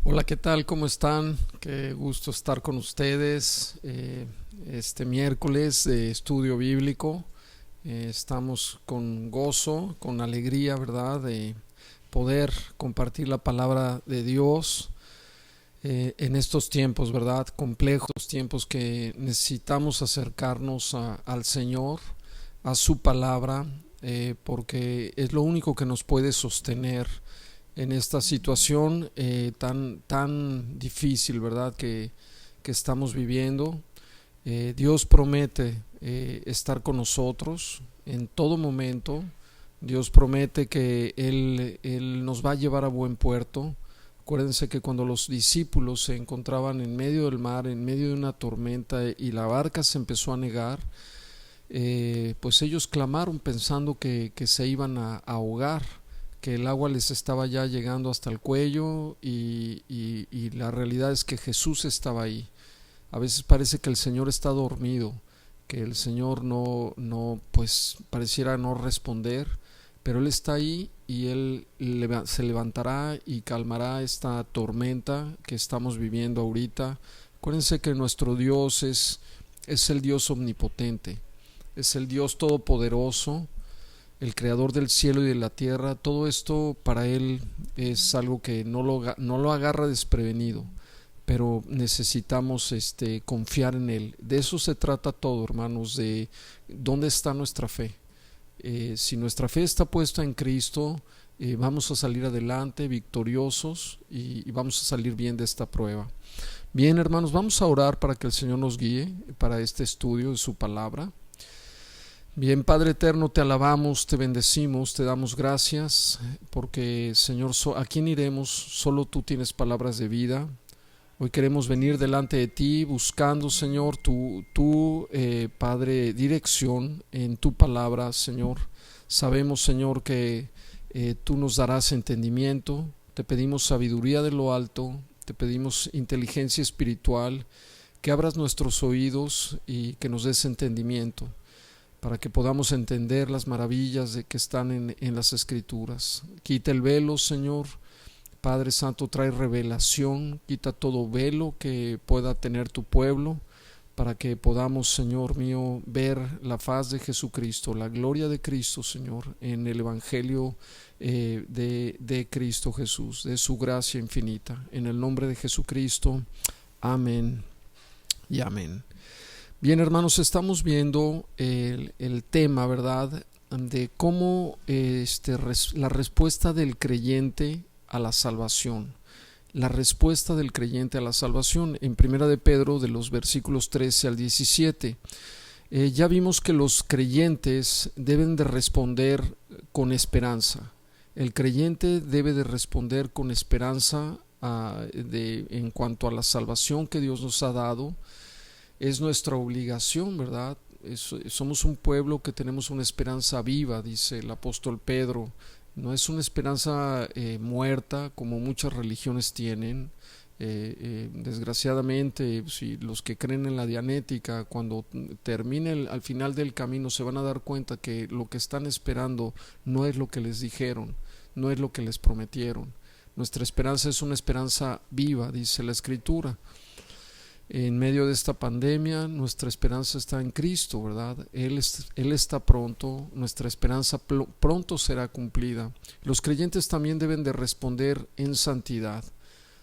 Hola, ¿qué tal? ¿Cómo están? Qué gusto estar con ustedes este miércoles de estudio bíblico. Estamos con gozo, con alegría, ¿verdad? De poder compartir la palabra de Dios en estos tiempos, ¿verdad? Complejos tiempos que necesitamos acercarnos al Señor, a su palabra, porque es lo único que nos puede sostener en esta situación tan difícil, ¿verdad? Que estamos viviendo. Dios promete estar con nosotros en todo momento. Dios promete que Él nos va a llevar a buen puerto. Acuérdense que cuando los discípulos se encontraban en medio del mar, en medio de una tormenta y la barca se empezó a negar, pues ellos clamaron pensando que se iban a ahogar, que el agua les estaba ya llegando hasta el cuello y la realidad es que Jesús estaba ahí. A veces parece que el Señor está dormido, que el Señor no pues pareciera no responder, pero Él está ahí y Él se levantará y calmará esta tormenta que estamos viviendo ahorita. Acuérdense que nuestro Dios es el Dios omnipotente, es el Dios todopoderoso, el creador del cielo y de la tierra. Todo esto para Él es algo que no lo agarra desprevenido, pero necesitamos confiar en Él. De eso se trata todo, hermanos, de dónde está nuestra fe. Si nuestra fe está puesta en Cristo, vamos a salir adelante victoriosos y vamos a salir bien de esta prueba. Bien, hermanos, vamos a orar para que el Señor nos guíe para este estudio de su palabra. Bien, Padre eterno, te alabamos, te bendecimos, te damos gracias, porque, Señor, ¿a quién iremos? Solo tú tienes palabras de vida. Hoy queremos venir delante de ti buscando, Señor, tu Padre, dirección en tu palabra, Señor. Sabemos, Señor, que tú nos darás entendimiento. Te pedimos sabiduría de lo alto, te pedimos inteligencia espiritual, que abras nuestros oídos y que nos des entendimiento, para que podamos entender las maravillas de que están en las Escrituras. Quita el velo, Señor. Padre Santo, trae revelación, quita todo velo que pueda tener tu pueblo, para que podamos, Señor mío, ver la faz de Jesucristo, la gloria de Cristo, Señor, en el Evangelio de Cristo Jesús, de su gracia infinita. En el nombre de Jesucristo, amén y amén. Bien, hermanos, estamos viendo el tema, ¿verdad?, de cómo la respuesta del creyente a la salvación. La respuesta del creyente a la salvación en Primera de Pedro, de los versículos 13 al 17. Ya vimos que los creyentes deben de responder con esperanza. El creyente debe de responder con esperanza en cuanto a la salvación que Dios nos ha dado. Es nuestra obligación, ¿verdad? Somos un pueblo que tenemos una esperanza viva, dice el apóstol Pedro. No es una esperanza muerta como muchas religiones tienen. Desgraciadamente, si los que creen en la dianética, cuando termine al final del camino, se van a dar cuenta que lo que están esperando no es lo que les dijeron, no es lo que les prometieron. Nuestra esperanza es una esperanza viva, dice la Escritura. En medio de esta pandemia, nuestra esperanza está en Cristo, ¿verdad? Él está pronto, nuestra esperanza pronto será cumplida. Los creyentes también deben de responder en santidad.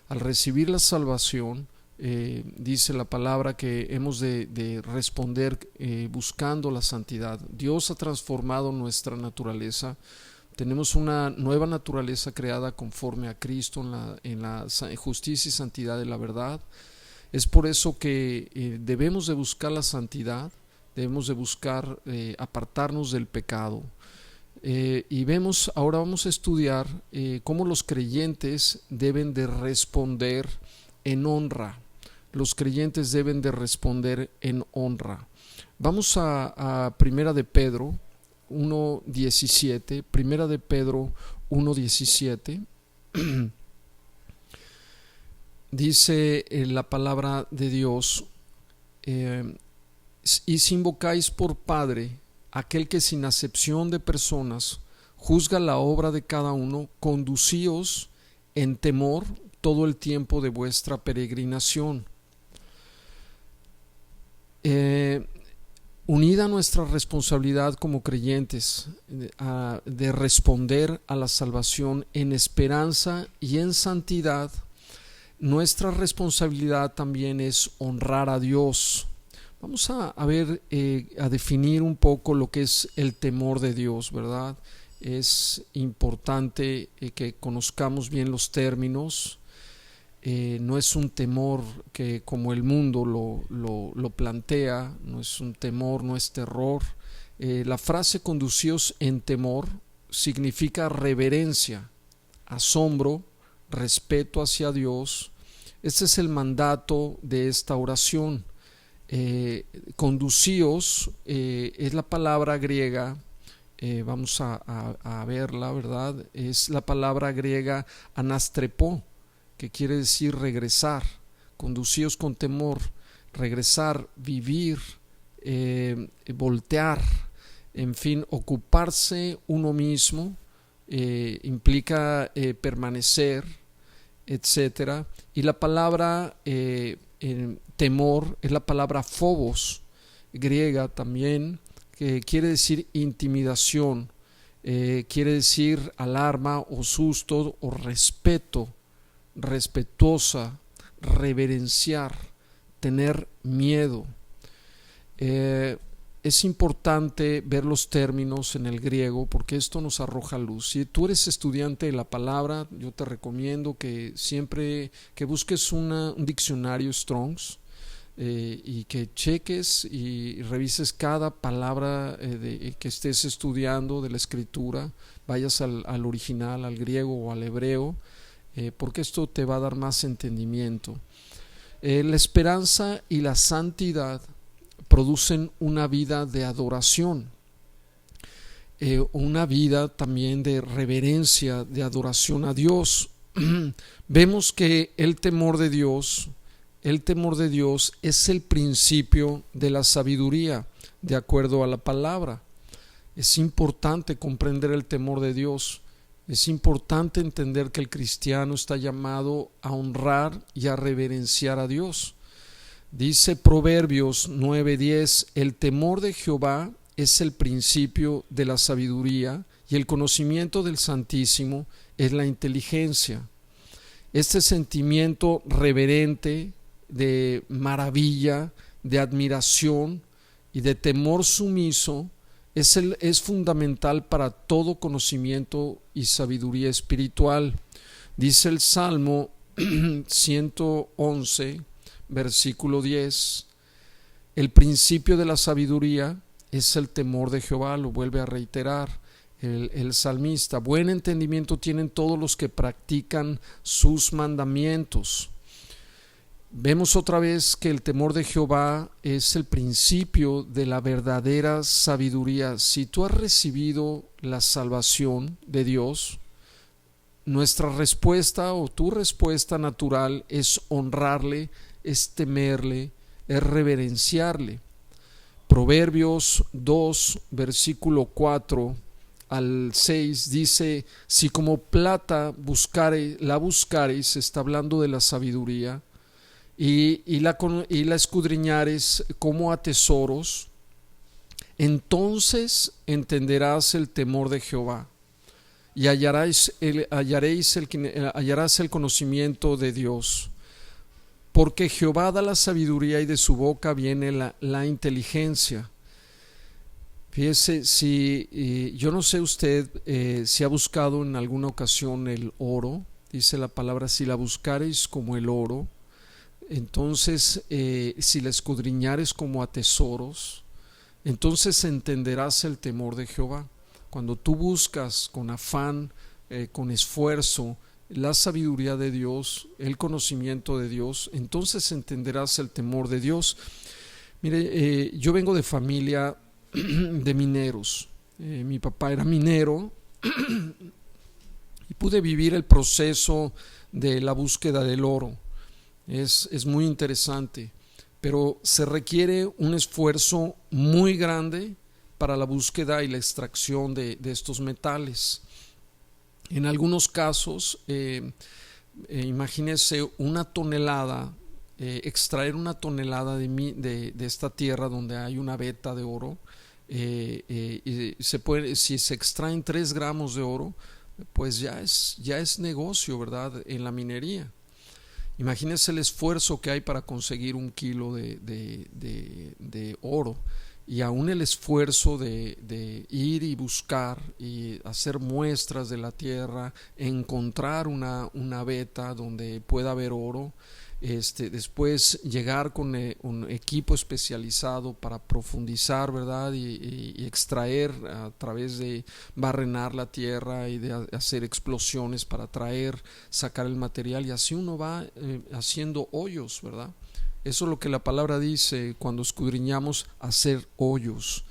Al recibir la salvación, dice la palabra que hemos de responder buscando la santidad. Dios ha transformado nuestra naturaleza. Tenemos una nueva naturaleza creada conforme a Cristo en la justicia y santidad de la verdad. Es por eso que debemos de buscar la santidad, debemos de buscar apartarnos del pecado. Ahora vamos a estudiar cómo los creyentes deben de responder en honra. Los creyentes deben de responder en honra. Vamos a Primera de Pedro 1:17, Primera de Pedro 1:17. Dice la palabra de Dios, y si invocáis por Padre aquel que sin acepción de personas juzga la obra de cada uno, conducíos en temor todo el tiempo de vuestra peregrinación. Unida a nuestra responsabilidad como creyentes de responder a la salvación en esperanza y en santidad, nuestra responsabilidad también es honrar a Dios. Vamos a ver, a definir un poco lo que es el temor de Dios, ¿verdad? Es importante que conozcamos bien los términos. No es un temor que como el mundo lo plantea, no es un temor, no es terror. La frase conducíos en temor significa reverencia, asombro, respeto hacia Dios. Este es el mandato de esta oración. Conducíos es la palabra griega, vamos a verla, ¿verdad? Es la palabra griega anastrepó, que quiere decir regresar. Conducíos con temor, regresar, vivir, voltear, en fin, ocuparse uno mismo, implica permanecer, etcétera. Y la palabra temor es la palabra phobos, griega también, que quiere decir intimidación, quiere decir alarma o susto o respeto, respetuosa, reverenciar, tener miedo. Es importante ver los términos en el griego porque esto nos arroja luz. Si tú eres estudiante de la palabra, yo te recomiendo que siempre que busques un diccionario Strong's y que cheques y revises cada palabra que estés estudiando de la escritura, vayas al original, al griego o al hebreo, porque esto te va a dar más entendimiento. La esperanza y la santidad producen una vida de adoración, una vida también de reverencia, de adoración a Dios. Vemos que el temor de Dios es el principio de la sabiduría, de acuerdo a la palabra. Es importante comprender el temor de Dios. Es importante entender que el cristiano está llamado a honrar y a reverenciar a Dios. Dice Proverbios 9:10, el temor de Jehová es el principio de la sabiduría y el conocimiento del Santísimo es la inteligencia. Este sentimiento reverente de maravilla, de admiración y de temor sumiso es fundamental para todo conocimiento y sabiduría espiritual. Dice el Salmo 111, versículo 10, el principio de la sabiduría es el temor de Jehová, lo vuelve a reiterar el salmista. Buen entendimiento tienen todos los que practican sus mandamientos. Vemos otra vez que el temor de Jehová es el principio de la verdadera sabiduría. Si tú has recibido la salvación de Dios, nuestra respuesta o tu respuesta natural es honrarle, es temerle, es reverenciarle. Proverbios 2, versículo 4 al 6 dice, si como plata la buscareis, está hablando de la sabiduría, y la escudriñares como a tesoros, entonces entenderás el temor de Jehová y hallarás el conocimiento de Dios, porque Jehová da la sabiduría y de su boca viene la inteligencia. Fíjese, yo no sé usted si ha buscado en alguna ocasión el oro. Dice la palabra, si la buscareis como el oro, entonces si la escudriñares como a tesoros, entonces entenderás el temor de Jehová. Cuando tú buscas con afán, con esfuerzo, la sabiduría de Dios, el conocimiento de Dios, entonces entenderás el temor de Dios. Mire, yo vengo de familia de mineros. Mi papá era minero y pude vivir el proceso de la búsqueda del oro. Es muy interesante, pero se requiere un esfuerzo muy grande para la búsqueda y la extracción de estos metales. En algunos casos Imagínese una tonelada, extraer una tonelada de esta tierra donde hay una veta de oro. Y si se extraen 3 gramos de oro, pues ya es negocio, ¿verdad? En la minería. Imagínense el esfuerzo que hay para conseguir 1 kilo de oro, y aún el esfuerzo de ir y buscar y hacer muestras de la tierra, encontrar una veta donde pueda haber oro, después llegar con un equipo especializado para profundizar, ¿verdad? Y extraer a través de barrenar la tierra y de hacer explosiones para sacar el material, y así uno va haciendo hoyos, ¿verdad? Eso es lo que la palabra dice cuando escudriñamos: hacer hoyos.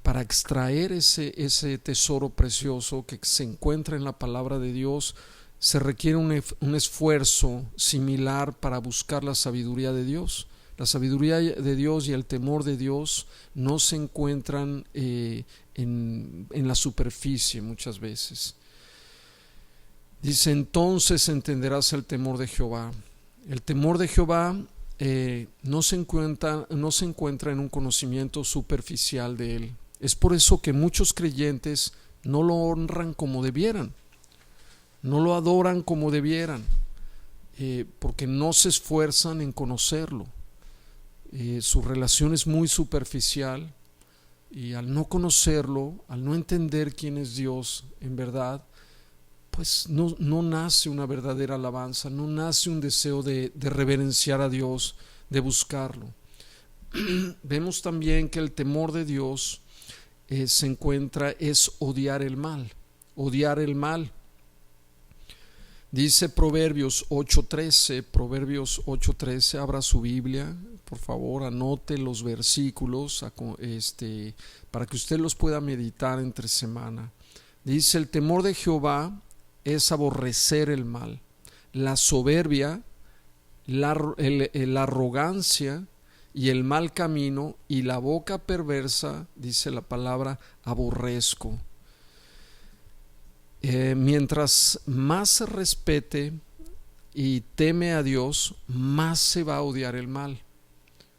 Para extraer ese tesoro precioso que se encuentra en la palabra de Dios, se requiere un esfuerzo similar para buscar la sabiduría de Dios. La sabiduría de Dios y el temor de Dios no se encuentran en la superficie muchas veces. Dice: entonces entenderás el temor de Jehová. El temor de Jehová no se encuentra en un conocimiento superficial de Él. Es por eso que muchos creyentes no lo honran como debieran, no lo adoran como debieran, porque no se esfuerzan en conocerlo. Su relación es muy superficial, y al no conocerlo, al no entender quién es Dios en verdad, pues no nace una verdadera alabanza, no nace un deseo de reverenciar a Dios, de buscarlo. Vemos también que el temor de Dios es odiar el mal, odiar el mal. Dice Proverbios 8:13, abra su Biblia, por favor, anote los versículos para que usted los pueda meditar entre semana. Dice: el temor de Jehová es aborrecer el mal, la soberbia, la arrogancia y el mal camino, y la boca perversa, dice la palabra, aborrezco. Mientras más se respete y teme a Dios, más se va a odiar el mal.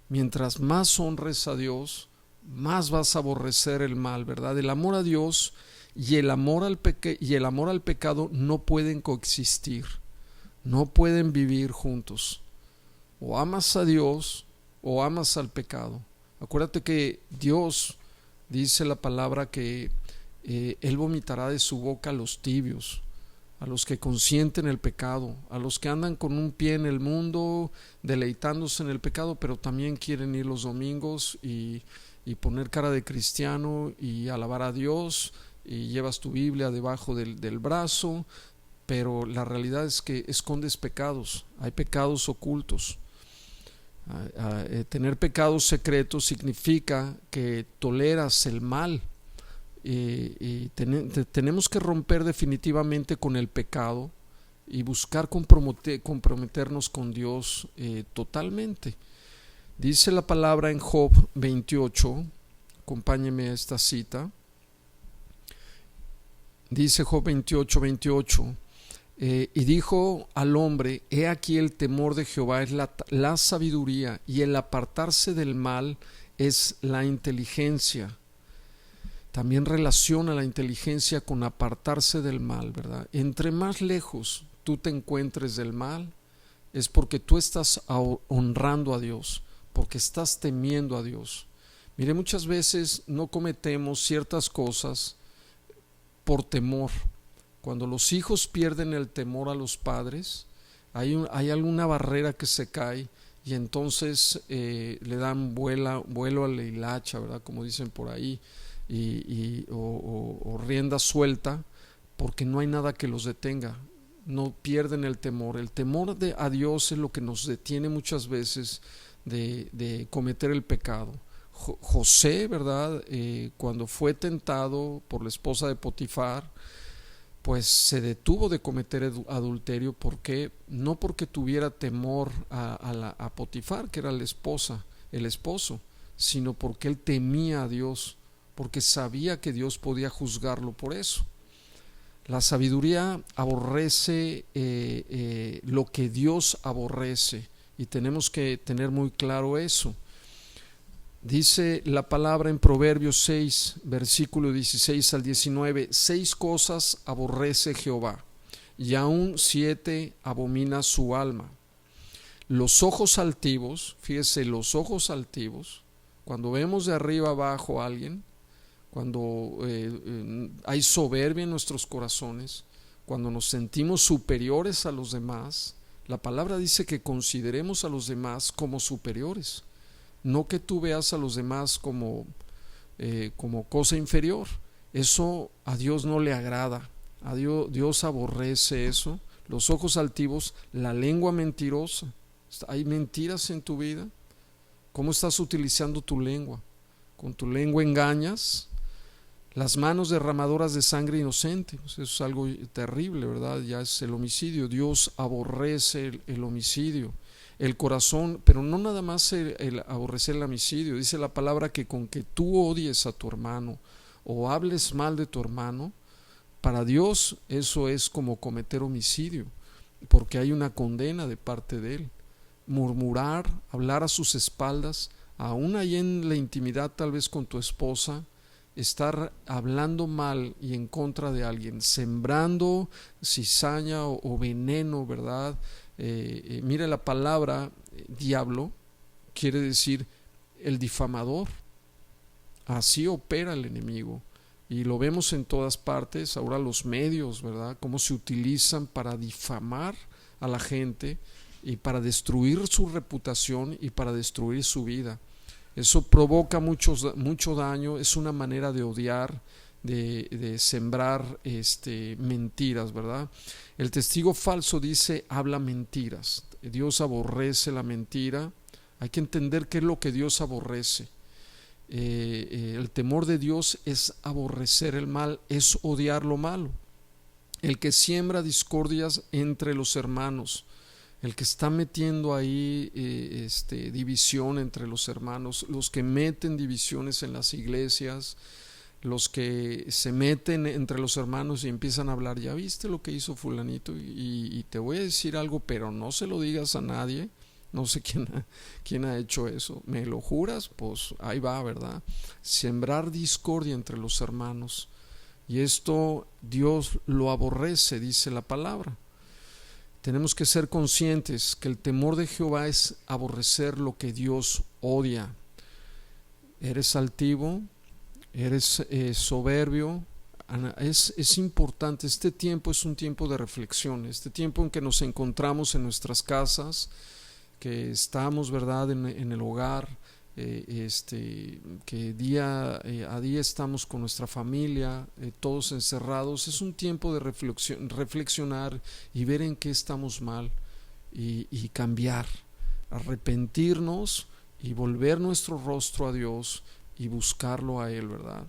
Mientras más honres a Dios, más vas a aborrecer el mal, ¿verdad? El amor a Dios y el amor al pecado no pueden coexistir, no pueden vivir juntos. O amas a Dios o amas al pecado. Acuérdate que Dios, dice la palabra, que Él vomitará de su boca a los tibios, a los que consienten el pecado, a los que andan con un pie en el mundo deleitándose en el pecado, pero también quieren ir los domingos y poner cara de cristiano y alabar a Dios, y llevas tu Biblia debajo del brazo, pero la realidad es que escondes pecados, hay pecados ocultos. Tener pecados secretos significa que toleras el mal. Tenemos que romper definitivamente con el pecado y buscar comprometernos con Dios totalmente. Dice la palabra en Job 28, acompáñeme a esta cita. Dice Job 28:28, y dijo al hombre: he aquí el temor de Jehová es la sabiduría, y el apartarse del mal es la inteligencia. También relaciona la inteligencia con apartarse del mal, ¿verdad? Entre más lejos tú te encuentres del mal, es porque tú estás honrando a Dios, porque estás temiendo a Dios. Mire, muchas veces no cometemos ciertas cosas por temor. Cuando los hijos pierden el temor a los padres, hay alguna barrera que se cae, y entonces le dan vuelo a la hilacha, ¿verdad? Como dicen por ahí, o rienda suelta, porque no hay nada que los detenga. No pierden el temor. El temor a Dios es lo que nos detiene muchas veces de cometer el pecado. José, ¿verdad? Cuando fue tentado por la esposa de Potifar, pues se detuvo de cometer adulterio. ¿Por qué? No porque tuviera temor a Potifar, que era el esposo, sino porque él temía a Dios, porque sabía que Dios podía juzgarlo por eso. La sabiduría aborrece lo que Dios aborrece, y tenemos que tener muy claro eso. Dice la palabra en Proverbios 6, versículo 16 al 19: 6 cosas aborrece Jehová, y aún 7 abomina su alma: los ojos altivos. Fíjese, los ojos altivos, cuando vemos de arriba abajo a alguien, cuando hay soberbia en nuestros corazones, cuando nos sentimos superiores a los demás. La palabra dice que consideremos a los demás como superiores, no que tú veas a los demás como cosa inferior. Eso a Dios no le agrada. A Dios aborrece eso. Los ojos altivos, la lengua mentirosa. ¿Hay mentiras en tu vida? ¿Cómo estás utilizando tu lengua? ¿Con tu lengua engañas? Las manos derramadoras de sangre inocente, pues eso es algo terrible, ¿verdad? Ya es el homicidio. Dios aborrece el homicidio. El corazón, pero no nada más el aborrecer el homicidio. Dice la palabra que con que tú odies a tu hermano o hables mal de tu hermano, para Dios eso es como cometer homicidio, porque hay una condena de parte de Él. Murmurar, hablar a sus espaldas, aún ahí en la intimidad, tal vez con tu esposa, estar hablando mal y en contra de alguien, sembrando cizaña o veneno, ¿verdad? Mira, la palabra diablo quiere decir el difamador. Así opera el enemigo, y lo vemos en todas partes. Ahora los medios, ¿verdad?, cómo se utilizan para difamar a la gente y para destruir su reputación y para destruir su vida. Eso provoca mucho daño. Es una manera de odiar, de sembrar mentiras, ¿verdad? El testigo falso dice habla mentiras. Dios aborrece la mentira. Hay que entender qué es lo que Dios aborrece. El temor de Dios es aborrecer el mal, es odiar lo malo. El que siembra discordias entre los hermanos, el que está metiendo ahí división entre los hermanos, los que meten divisiones en las iglesias, los que se meten entre los hermanos y empiezan a hablar: ya viste lo que hizo fulanito, y te voy a decir algo, pero no se lo digas a nadie. No sé quién ha hecho eso. ¿Me lo juras? Pues ahí va, ¿verdad? Sembrar discordia entre los hermanos, y esto Dios lo aborrece, dice la palabra. Tenemos que ser conscientes que el temor de Jehová es aborrecer lo que Dios odia. Eres altivo, eres soberbio. Es importante. Este tiempo es un tiempo de reflexión. Este tiempo en que nos encontramos en nuestras casas, que estamos, ¿verdad?, en el hogar, que día a día estamos con nuestra familia, todos encerrados. Es un tiempo de reflexionar y ver en qué estamos mal, y cambiar, arrepentirnos y volver nuestro rostro a Dios y buscarlo a Él, ¿verdad?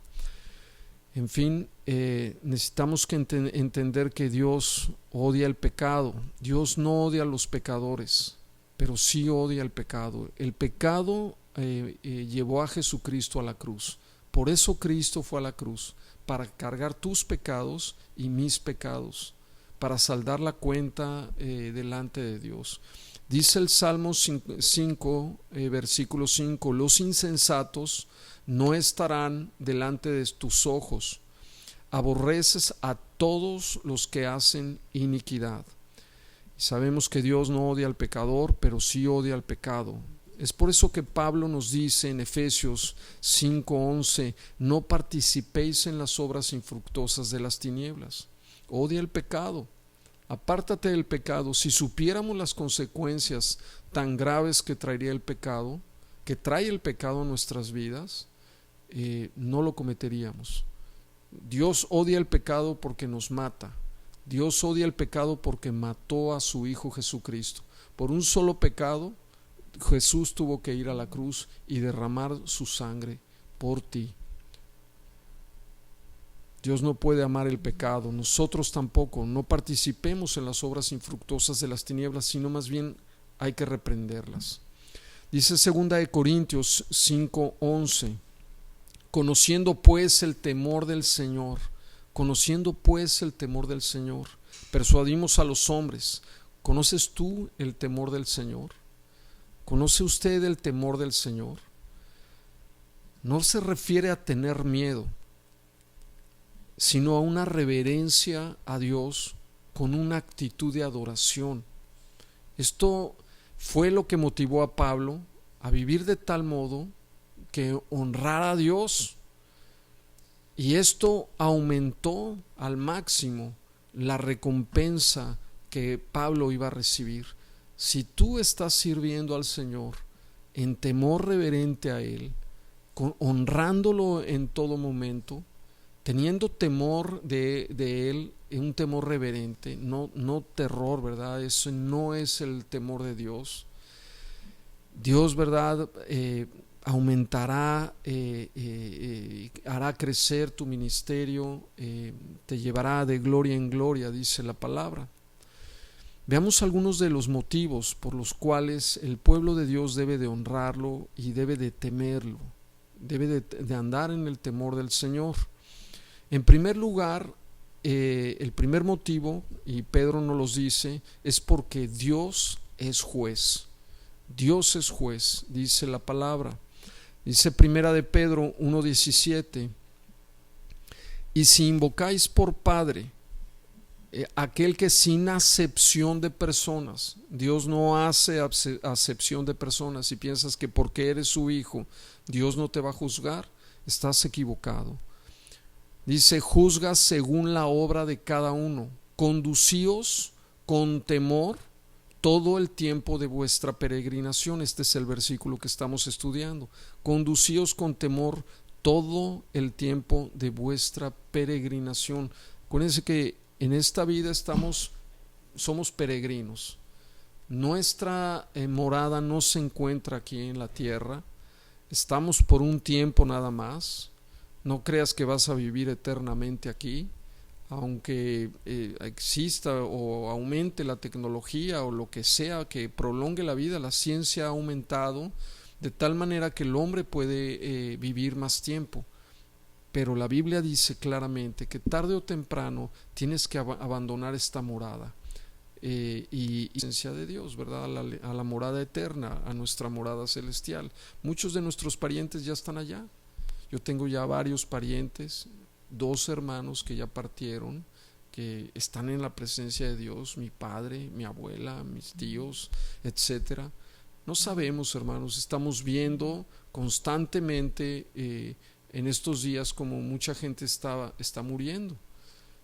En fin, necesitamos que entender que Dios odia el pecado. Dios no odia a los pecadores, pero sí odia el pecado. El pecado llevó a Jesucristo a la cruz. Por eso Cristo fue a la cruz, para cargar tus pecados y mis pecados, para saldar la cuenta delante de Dios. Dice el Salmo 5, versículo 5: los insensatos no estarán delante de tus ojos. Aborreces a todos los que hacen iniquidad. Sabemos que Dios no odia al pecador, pero sí odia al pecado. Es por eso que Pablo nos dice en Efesios 5:11: no participéis en las obras infructuosas de las tinieblas. Odia el pecado. Apártate del pecado. Si supiéramos las consecuencias tan graves que traería el pecado, que trae el pecado a nuestras vidas, no lo cometeríamos. Dios odia el pecado porque nos mata. Dios odia el pecado porque mató a su Hijo Jesucristo. Por un solo pecado, Jesús tuvo que ir a la cruz y derramar su sangre por ti. Dios no puede amar el pecado, nosotros tampoco. No participemos en las obras infructuosas de las tinieblas, sino más bien hay que reprenderlas. Dice 2 Corintios 5:11: conociendo pues el temor del Señor, Conociendo pues el temor del Señor, persuadimos a los hombres. ¿Conoces tú el temor del Señor? ¿Conoce usted el temor del Señor? No se refiere a tener miedo, sino a una reverencia a Dios con una actitud de adoración. Esto fue lo que motivó a Pablo a vivir de tal modo que honrara a Dios, y esto aumentó al máximo la recompensa que Pablo iba a recibir. Si tú estás sirviendo al Señor en temor reverente a Él, honrándolo en todo momento, teniendo temor de Él, un temor reverente, no terror, ¿verdad? Eso no es el temor de Dios. Dios, ¿verdad? Aumentará, hará crecer tu ministerio, te llevará de gloria en gloria, dice la palabra. Veamos algunos de los motivos por los cuales el pueblo de Dios debe de honrarlo y debe de temerlo, debe de andar en el temor del Señor. En primer lugar, el primer motivo, y Pedro nos los dice, es porque Dios es juez. Dios es juez, dice la palabra. Dice primera de Pedro 1:17: y si invocáis por Padre aquel que sin acepción de personas, Dios no hace acepción de personas. Si piensas que porque eres su hijo Dios no te va a juzgar, estás equivocado. Dice: juzga según la obra de cada uno, conducíos con temor todo el tiempo de vuestra peregrinación. Este es el versículo que estamos estudiando. Conducíos con temor todo el tiempo de vuestra peregrinación. Acuérdense que en esta vida somos peregrinos. Nuestra morada no se encuentra aquí en la tierra. Estamos por un tiempo nada más. No creas que vas a vivir eternamente aquí. Aunque exista o aumente la tecnología o lo que sea que prolongue la vida, la ciencia ha aumentado de tal manera que el hombre puede vivir más tiempo. Pero la Biblia dice claramente que tarde o temprano tienes que abandonar esta morada y la presencia de Dios, ¿verdad? A la morada eterna, a nuestra morada celestial. Muchos de nuestros parientes ya están allá. Yo tengo ya varios parientes, 2 hermanos que ya partieron, que están en la presencia de Dios, mi padre, mi abuela, mis tíos, etcétera. No sabemos, hermanos, estamos viendo constantemente en estos días como mucha gente está muriendo.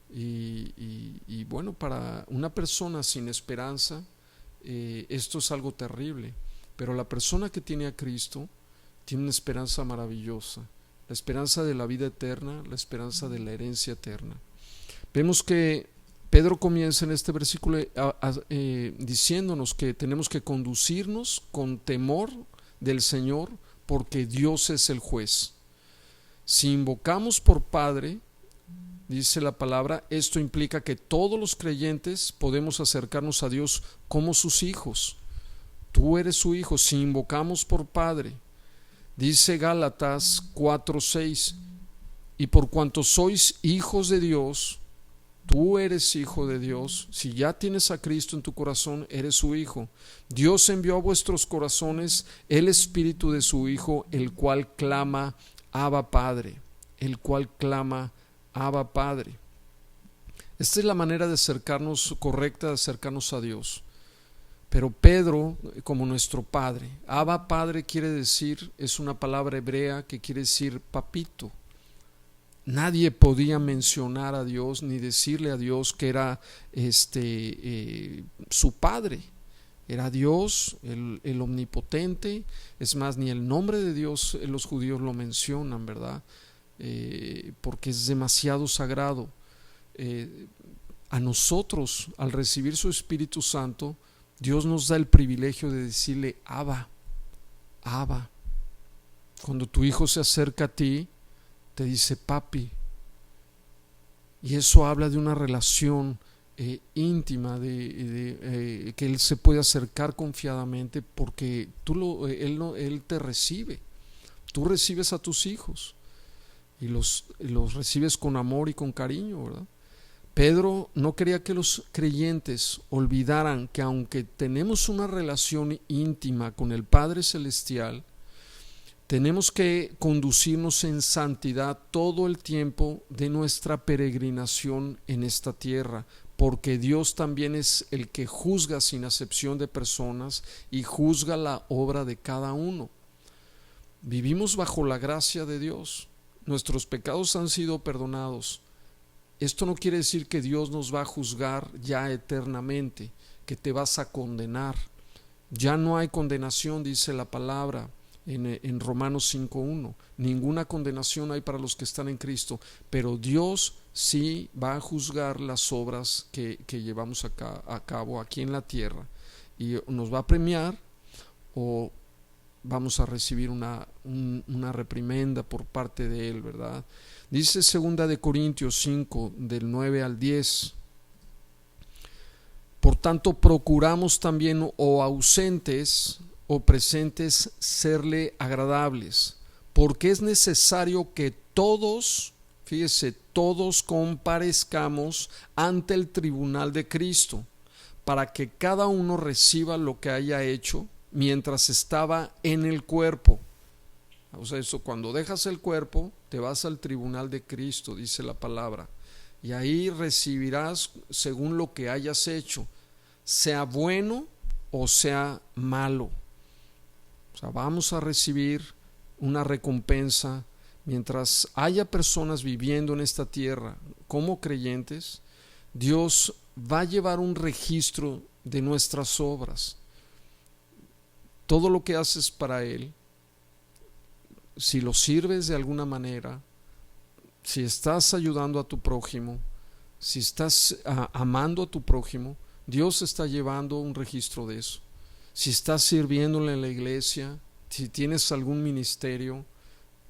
Y bueno, para una persona sin esperanza, esto es algo terrible. Pero la persona que tiene a Cristo tiene una esperanza maravillosa. La esperanza de la vida eterna, la esperanza de la herencia eterna. Vemos que Pedro comienza en este versículo diciéndonos que tenemos que conducirnos con temor del Señor, porque Dios es el juez. Si invocamos por Padre, dice la palabra, esto implica que todos los creyentes podemos acercarnos a Dios como sus hijos. Tú eres su hijo si invocamos por Padre. Dice Gálatas 4:6: y por cuanto sois hijos de Dios, tú eres hijo de Dios. Si ya tienes a Cristo en tu corazón, eres su hijo. Dios envió a vuestros corazones el Espíritu de su Hijo, el cual clama: Abba Padre. El cual clama: Abba Padre. Esta es la manera de acercarnos, correcta de acercarnos a Dios. Pero Pedro, como nuestro Padre, Abba Padre quiere decir, es una palabra hebrea que quiere decir papito. Nadie podía mencionar a Dios ni decirle a Dios que era su Padre. Era Dios, el omnipotente. Es más, ni el nombre de Dios los judíos lo mencionan, ¿verdad? Porque es demasiado sagrado. A nosotros, al recibir su Espíritu Santo, Dios nos da el privilegio de decirle Abba, Abba. Cuando tu hijo se acerca a ti, te dice papi. Y eso habla de una relación íntima, que él se puede acercar confiadamente porque él te recibe. Tú recibes a tus hijos. y los recibes con amor y con cariño, ¿verdad? Pedro no quería que los creyentes olvidaran que aunque tenemos una relación íntima con el Padre Celestial, tenemos que conducirnos en santidad todo el tiempo de nuestra peregrinación en esta tierra, porque Dios también es el que juzga sin acepción de personas y juzga la obra de cada uno. Vivimos bajo la gracia de Dios, nuestros pecados han sido perdonados. Esto no quiere decir que Dios nos va a juzgar ya eternamente, que te vas a condenar. Ya no hay condenación, dice la palabra en Romanos 5:1. Ninguna condenación hay para los que están en Cristo, pero Dios sí va a juzgar las obras que llevamos a cabo aquí en la tierra, y nos va a premiar o vamos a recibir una reprimenda por parte de Él, ¿verdad? Dice 2 de Corintios 5 del 9 al 10: por tanto procuramos también, o ausentes o presentes, serle agradables, porque es necesario que todos, fíjese, todos comparezcamos ante el tribunal de Cristo, para que cada uno reciba lo que haya hecho mientras estaba en el cuerpo. O sea, eso, cuando dejas el cuerpo, te vas al tribunal de Cristo, dice la palabra, y ahí recibirás según lo que hayas hecho, sea bueno o sea malo. O sea, vamos a recibir una recompensa mientras haya personas viviendo en esta tierra como creyentes. Dios va a llevar un registro de nuestras obras, todo lo que haces para Él. Si lo sirves de alguna manera, si estás ayudando a tu prójimo, si estás amando a tu prójimo, Dios está llevando un registro de eso. Si estás sirviéndole en la iglesia, si tienes algún ministerio,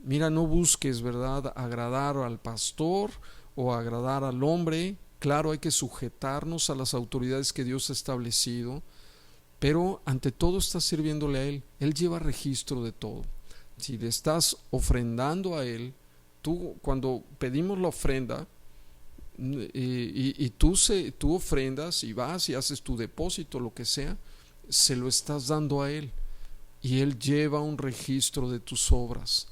mira, no busques, ¿verdad?, agradar al pastor o agradar al hombre. Claro, hay que sujetarnos a las autoridades que Dios ha establecido, pero ante todo estás sirviéndole a Él. Él lleva registro de todo. Si le estás ofrendando a Él, tú, cuando pedimos la ofrenda, y tú ofrendas y vas y haces tu depósito, lo que sea, se lo estás dando a Él, y Él lleva un registro de tus obras,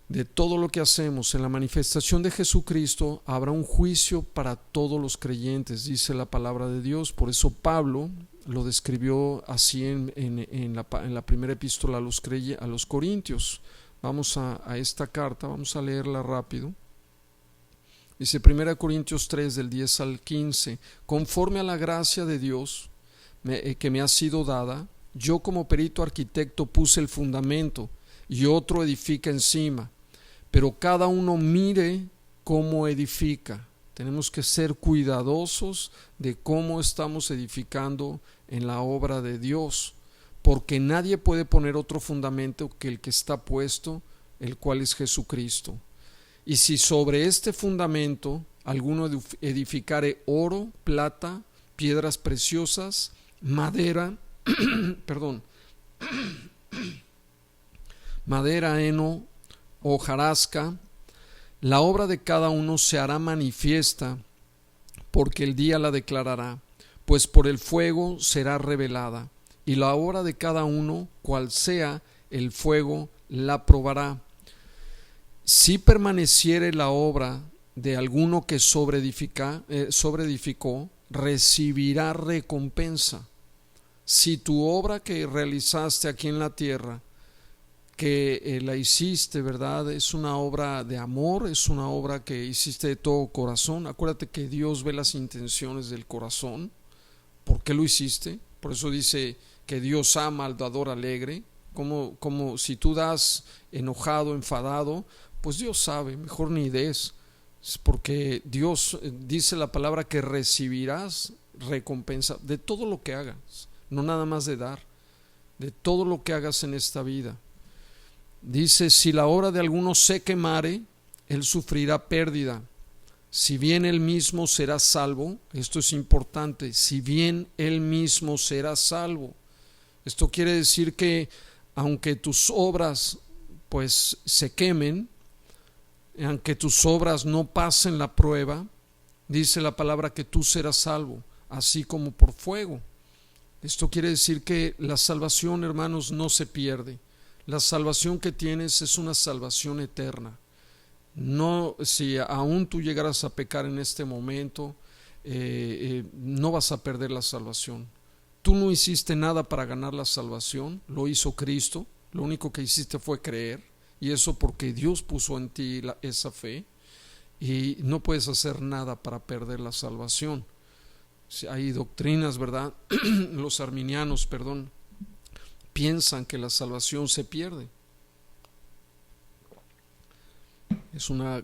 de todo lo que hacemos. En la manifestación de Jesucristo habrá un juicio para todos los creyentes, dice la palabra de Dios. Por eso Pablo lo describió así en la primera epístola a los Corintios. Vamos a esta carta, vamos a leerla rápido. Dice 1 Corintios 3 del 10 al 15: conforme a la gracia de Dios que me ha sido dada, yo como perito arquitecto puse el fundamento y otro edifica encima, pero cada uno mire cómo edifica. Tenemos que ser cuidadosos de cómo estamos edificando en la obra de Dios, porque nadie puede poner otro fundamento que el que está puesto, el cual es Jesucristo. Y si sobre este fundamento alguno edificare oro, plata, piedras preciosas, madera, madera, heno o hojarasca, la obra de cada uno se hará manifiesta, porque el día la declarará, pues por el fuego será revelada, y la obra de cada uno, cual sea, el fuego la probará. Si permaneciere la obra de alguno que sobreedificó, recibirá recompensa. Si tu obra que realizaste aquí en la tierra, que la hiciste, ¿verdad?, es una obra de amor, es una obra que hiciste de todo corazón. Acuérdate que Dios ve las intenciones del corazón. ¿Por qué lo hiciste? Por eso dice que Dios ama al dador alegre. Como si tú das enojado, enfadado, pues Dios sabe, mejor ni des, porque Dios dice la palabra que recibirás recompensa de todo lo que hagas, no nada más de dar, de todo lo que hagas en esta vida. Dice: si la obra de alguno se quemare, él sufrirá pérdida, si bien él mismo será salvo. Esto es importante: si bien él mismo será salvo. Esto quiere decir que aunque tus obras pues se quemen, aunque tus obras no pasen la prueba, dice la palabra que tú serás salvo, así como por fuego. Esto quiere decir que la salvación, hermanos, no se pierde. La salvación que tienes es una salvación eterna. No, si aún tú llegaras a pecar en este momento, no vas a perder la salvación. Tú no hiciste nada para ganar la salvación, lo hizo Cristo. Lo único que hiciste fue creer, y eso porque Dios puso en ti esa fe, y no puedes hacer nada para perder la salvación. Hay doctrinas, ¿verdad? Los arminianos, perdón, piensan que la salvación se pierde. Es una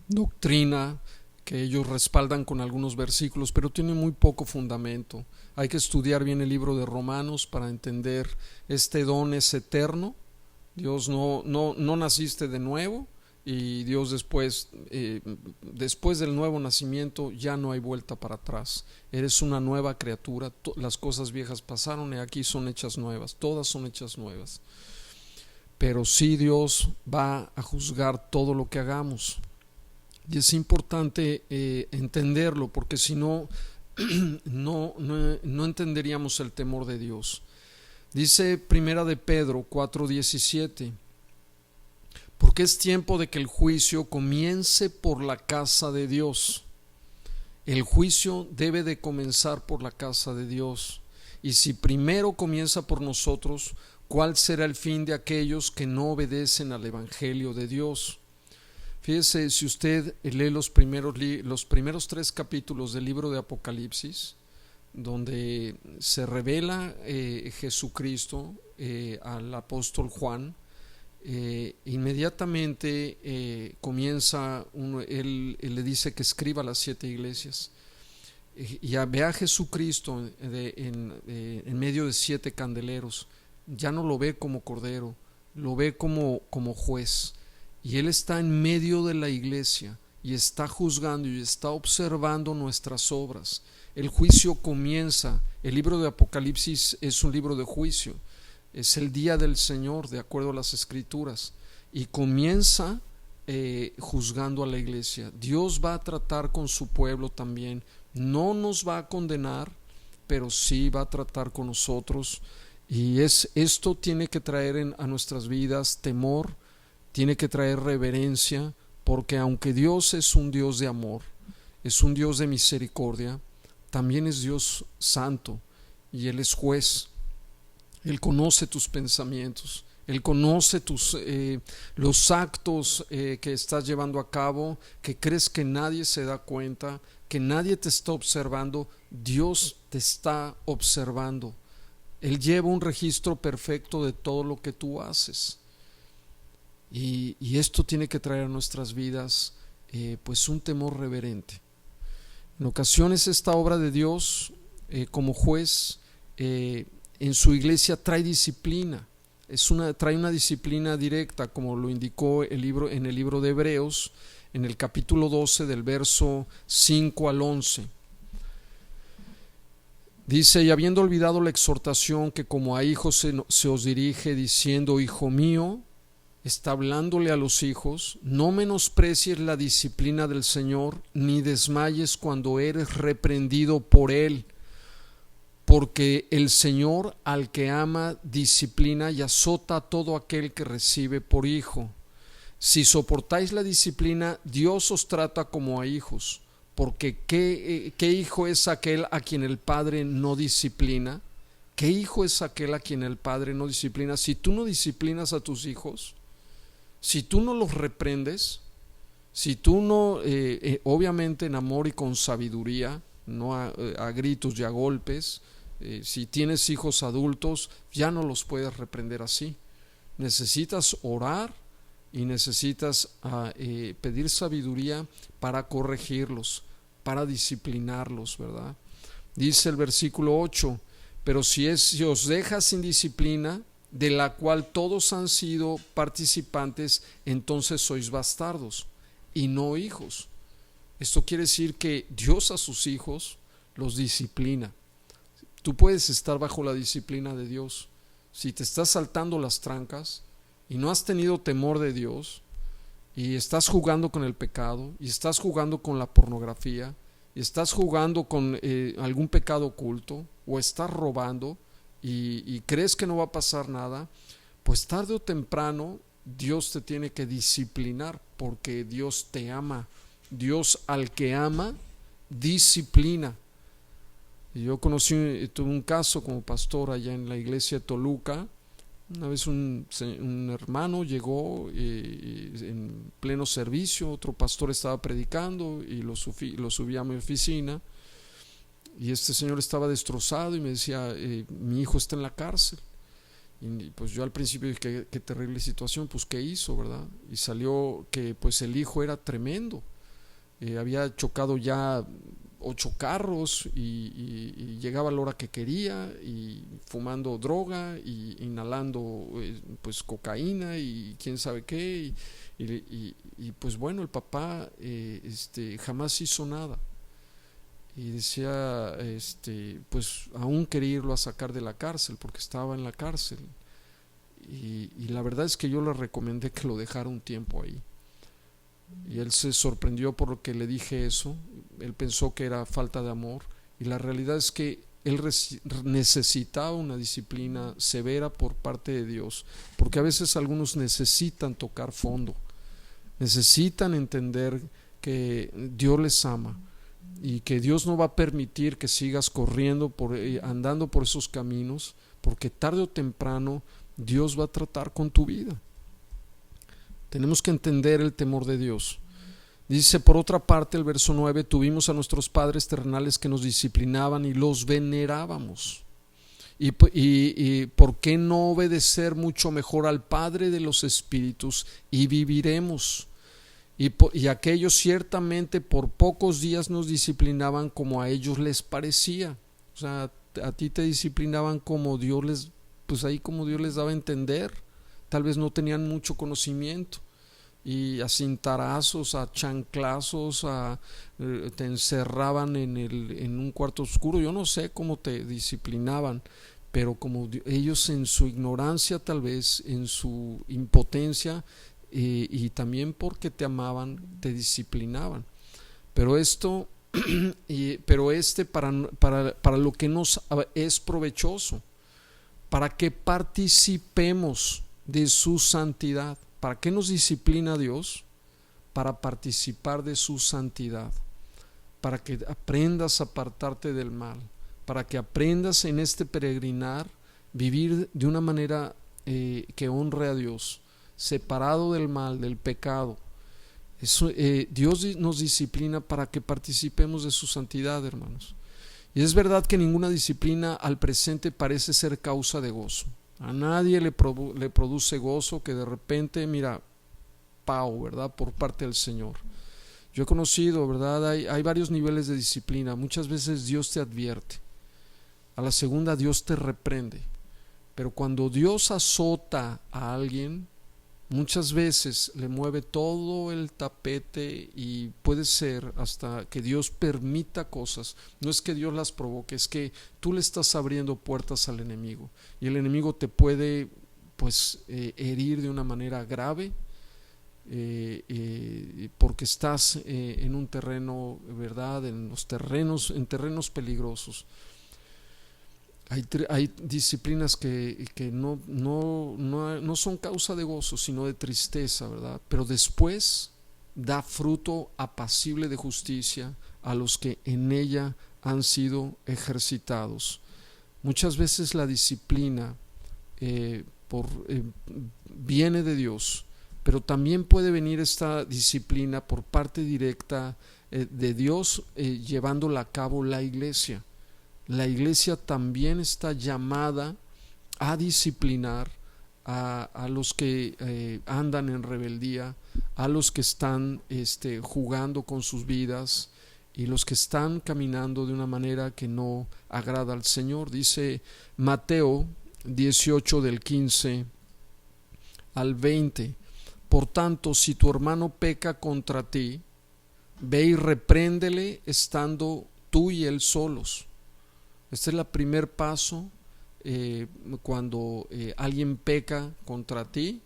doctrina que ellos respaldan con algunos versículos, pero tiene muy poco fundamento. Hay que estudiar bien el libro de Romanos para entender este don es eterno. Dios no naciste de nuevo, y Dios después del nuevo nacimiento ya no hay vuelta para atrás. Eres una nueva criatura, las cosas viejas pasaron y aquí son hechas nuevas, todas son hechas nuevas. Pero sí, Dios va a juzgar todo lo que hagamos, y es importante entenderlo, porque si no, no entenderíamos el temor de Dios. Dice Primera de Pedro 4:17: porque es tiempo de que el juicio comience por la casa de Dios. El juicio debe de comenzar por la casa de Dios, y si primero comienza por nosotros, ¿cuál será el fin de aquellos que no obedecen al Evangelio de Dios? Fíjese, si usted lee los primeros 3 capítulos del libro de Apocalipsis, donde se revela Jesucristo al apóstol Juan, inmediatamente comienza él le dice que escriba a las 7 iglesias, y ve a Jesucristo en medio de 7 candeleros. Ya no lo ve como cordero, lo ve como juez, y Él está en medio de la iglesia y está juzgando y está observando nuestras obras. El juicio comienza. El libro de Apocalipsis es un libro de juicio, es el día del Señor de acuerdo a las Escrituras, y comienza juzgando a la iglesia. Dios va a tratar con su pueblo también, no nos va a condenar, pero sí va a tratar con nosotros. Y esto tiene que traer a nuestras vidas temor, tiene que traer reverencia, porque aunque Dios es un Dios de amor, es un Dios de misericordia, también es Dios santo, y Él es juez. Él conoce tus pensamientos, Él conoce los actos que estás llevando a cabo, que crees que nadie se da cuenta, que nadie te está observando. Dios te está observando. Él lleva un registro perfecto de todo lo que tú haces, y esto tiene que traer a nuestras vidas pues un temor reverente. En ocasiones esta obra de Dios como juez en su iglesia trae disciplina, trae una disciplina directa, como lo indicó en el libro de Hebreos, en el capítulo 12 del verso 5 al 11. Dice: y habiendo olvidado la exhortación que como a hijos se os dirige, diciendo, hijo mío, está hablándole a los hijos, no menosprecies la disciplina del Señor, ni desmayes cuando eres reprendido por Él, porque el Señor al que ama disciplina y azota a todo aquel que recibe por hijo. Si soportáis la disciplina, Dios os trata como a hijos, porque ¿qué hijo es aquel a quien el Padre no disciplina? ¿Qué hijo es aquel a quien el Padre no disciplina? Si tú no disciplinas a tus hijos, si tú no los reprendes, si tú no, obviamente en amor y con sabiduría, no a gritos y a golpes, si tienes hijos adultos, ya no los puedes reprender así. Necesitas orar y necesitas pedir sabiduría para corregirlos, para disciplinarlos, ¿verdad? Dice el versículo 8: pero si os deja sin disciplina, de la cual todos han sido participantes, entonces sois bastardos y no hijos. Esto quiere decir que Dios a sus hijos los disciplina. Tú puedes estar bajo la disciplina de Dios. si te estás saltando las trancas y no has tenido temor de Dios y estás jugando con el pecado y estás jugando con la pornografía y estás jugando con algún pecado oculto o estás robando y crees que no va a pasar nada, pues tarde o temprano Dios te tiene que disciplinar, porque Dios te ama. Dios al que ama disciplina. Y yo tuve un caso como pastor allá en la iglesia de Toluca. Una vez un hermano llegó en pleno servicio, otro pastor estaba predicando y lo subí a mi oficina, y este señor estaba destrozado y me decía, mi hijo está en la cárcel. Y pues yo al principio dije, qué terrible situación, pues qué hizo, ¿verdad? Y salió que pues el hijo era tremendo, había chocado ya 8 carros y llegaba a la hora que quería, y fumando droga y inhalando pues cocaína y quién sabe qué, y pues bueno, el papá jamás hizo nada, y decía pues aún quería irlo a sacar de la cárcel porque estaba en la cárcel, y la verdad es que yo le recomendé que lo dejara un tiempo ahí. Y él se sorprendió por lo que le dije eso. Él pensó que era falta de amor, y la realidad es que él necesitaba una disciplina severa por parte de Dios, porque a veces algunos necesitan tocar fondo, necesitan entender que Dios les ama y que Dios no va a permitir que sigas corriendo andando por esos caminos, porque tarde o temprano Dios va a tratar con tu vida. Tenemos que entender el temor de Dios. Dice por otra parte el verso 9: tuvimos a nuestros padres terrenales que nos disciplinaban y los venerábamos. Y ¿por qué no obedecer mucho mejor al Padre de los Espíritus y viviremos? Y aquellos ciertamente por pocos días nos disciplinaban como a ellos les parecía. O sea, a ti te disciplinaban como Dios como Dios les daba a entender. Tal vez no tenían mucho conocimiento, y a cintarazos, a chanclazos, te encerraban en un cuarto oscuro. Yo no sé cómo te disciplinaban, pero como ellos en su ignorancia, tal vez en su impotencia, y también porque te amaban, te disciplinaban. Pero esto para lo que nos es provechoso, para que participemos de su santidad. ¿Para qué nos disciplina Dios? Para participar de su santidad, para que aprendas a apartarte del mal, para que aprendas en este peregrinar vivir de una manera que honre a Dios, separado del mal, del pecado. Dios nos disciplina para que participemos de su santidad, hermanos. Y es verdad que ninguna disciplina al presente parece ser causa de gozo. A nadie le produce gozo que de repente, mira, ¿verdad? Por parte del Señor. Yo he conocido, ¿verdad? Hay varios niveles de disciplina. Muchas veces Dios te advierte. A la segunda Dios te reprende. Pero cuando Dios azota a alguien, muchas veces le mueve todo el tapete, y puede ser hasta que Dios permita cosas. No es que Dios las provoque, es que tú le estás abriendo puertas al enemigo, y el enemigo te puede herir de una manera grave, porque estás en un terreno, ¿verdad? En terrenos peligrosos. Hay disciplinas que no son causa de gozo, sino de tristeza, ¿verdad? Pero después da fruto apacible de justicia a los que en ella han sido ejercitados. Muchas veces la disciplina viene de Dios, pero también puede venir esta disciplina por parte directa de Dios, llevándola a cabo la iglesia. La iglesia también está llamada a disciplinar a los que andan en rebeldía, a los que están jugando con sus vidas, y los que están caminando de una manera que no agrada al Señor. Dice Mateo 18 del 15 al 20: por tanto, si tu hermano peca contra ti, ve y repréndele estando tú y él solos. Este es el primer paso cuando alguien peca contra ti,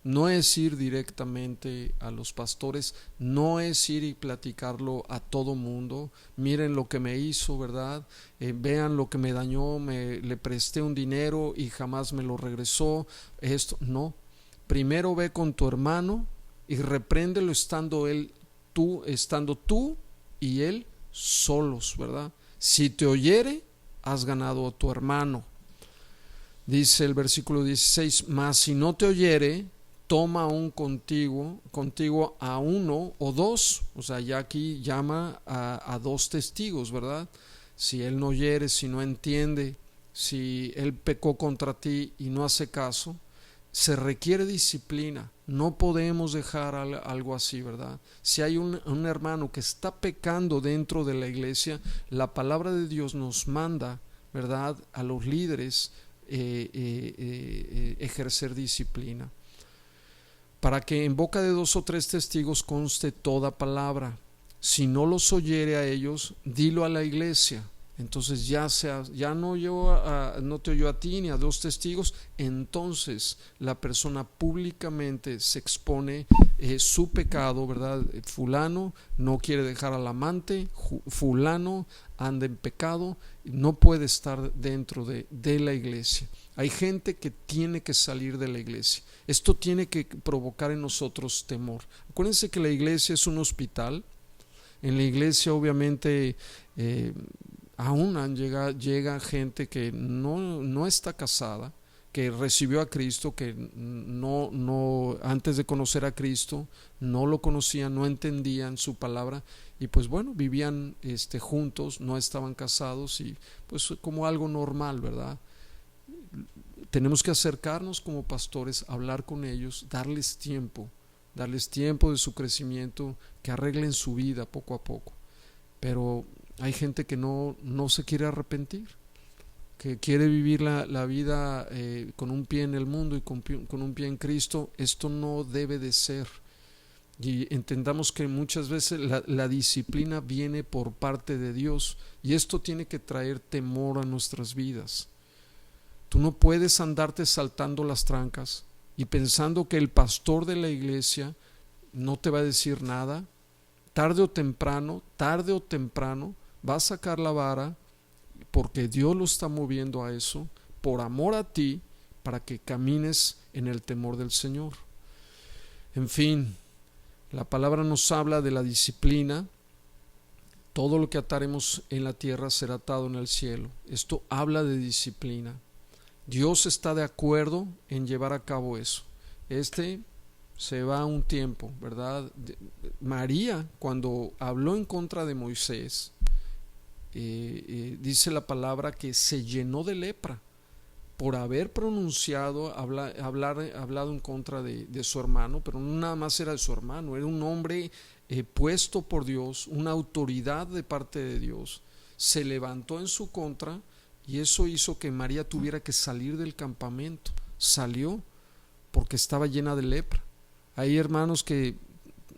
no es ir directamente a los pastores, no es ir y platicarlo a todo mundo. Miren lo que me hizo, ¿verdad? Vean lo que me dañó, le presté un dinero y jamás me lo regresó. Esto no. Primero ve con tu hermano y repréndelo estando tú y él solos, ¿verdad? Si te oyere, has ganado a tu hermano. Dice el versículo 16: mas si no te oyere, toma aún contigo a uno o dos. O sea, ya aquí llama a dos testigos, ¿verdad? Si él no oyere, si no entiende, si él pecó contra ti y no hace caso, se requiere disciplina. No podemos dejar algo así, ¿verdad? Si hay un hermano que está pecando dentro de la iglesia, la palabra de Dios nos manda, ¿verdad?, a los líderes ejercer disciplina, para que en boca de 2 o 3 testigos conste toda palabra. Si no los oyere a ellos, dilo a la iglesia. Entonces ya no te oyó a ti ni a 2 testigos, entonces la persona públicamente se expone su pecado, ¿verdad? Fulano no quiere dejar al amante, fulano anda en pecado, no puede estar dentro de la iglesia. Hay gente que tiene que salir de la iglesia. Esto tiene que provocar en nosotros temor. Acuérdense que la iglesia es un hospital. En la iglesia obviamente aún llega gente que no está casada, que recibió a Cristo, que no antes de conocer a Cristo no lo conocían, no entendían su palabra, y pues bueno, vivían juntos, no estaban casados, y pues como algo normal, ¿verdad? Tenemos que acercarnos como pastores, hablar con ellos, darles tiempo de su crecimiento, que arreglen su vida poco a poco. Pero hay gente que no se quiere arrepentir, que quiere vivir la vida con un pie en el mundo y con un pie en Cristo. Esto no debe de ser. Y entendamos que muchas veces la disciplina viene por parte de Dios, y esto tiene que traer temor a nuestras vidas. Tú no puedes andarte saltando las trancas y pensando que el pastor de la iglesia no te va a decir nada. Tarde o temprano va a sacar la vara, porque Dios lo está moviendo a eso, por amor a ti, para que camines en el temor del Señor. En fin, la palabra nos habla de la disciplina. Todo lo que ataremos en la tierra será atado en el cielo. Esto habla de disciplina. Dios está de acuerdo en llevar a cabo eso. Se va un tiempo, ¿verdad? María, cuando habló en contra de Moisés, dice la palabra que se llenó de lepra por haber hablado en contra de su hermano, pero no nada más era de su hermano, era un hombre puesto por Dios, una autoridad de parte de Dios. Se levantó en su contra, y eso hizo que María tuviera que salir del campamento. Salió porque estaba llena de lepra. Hay hermanos que